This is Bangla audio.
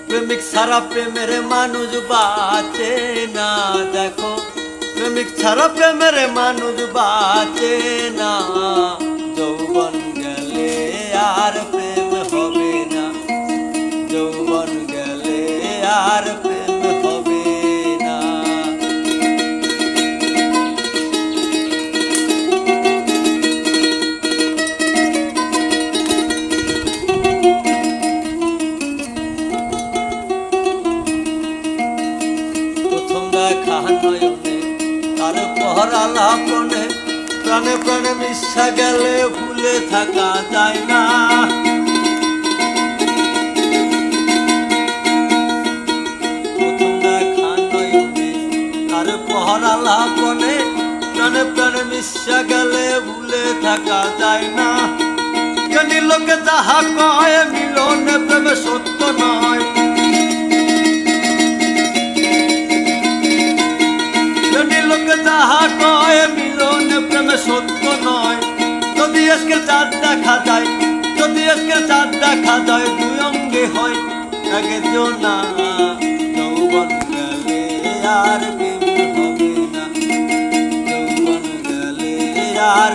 প্রেমিক ছাড়া প্রেমের মানুষ বাঁচে না। দেখো প্রেমিক ছাড়া প্রেমের মানুষ বাঁচে না। যৌবন গেলে আর প্রেম হবে না, যৌবন গেলে আর প্রেম হবে না। প্রথম দেখা নয়নে তারপর আলাপনে, প্রাণে প্রাণে মিশা গেলে ভুলে থাকা যায় না। প্রথম দেখা নয়নে তারপর আলাপনে, প্রাণে প্রাণে মিশা গেলে ভুলে থাকা যায় না। জ্ঞানী লোকে যাহা কয় মিলনে প্রেমে সত্য নয়, জ্ঞানী লোকে যাহা কয় মিলনে প্রেমে সত্য নয়। যদি আজকের চাঁদ দেখা যায়, যদি আজকের চাঁদ দেখা যায়, দুই অঙ্গে হয় একজনা। যৌবন গেলে আর প্রেম হবে না, যৌবন গেলে আর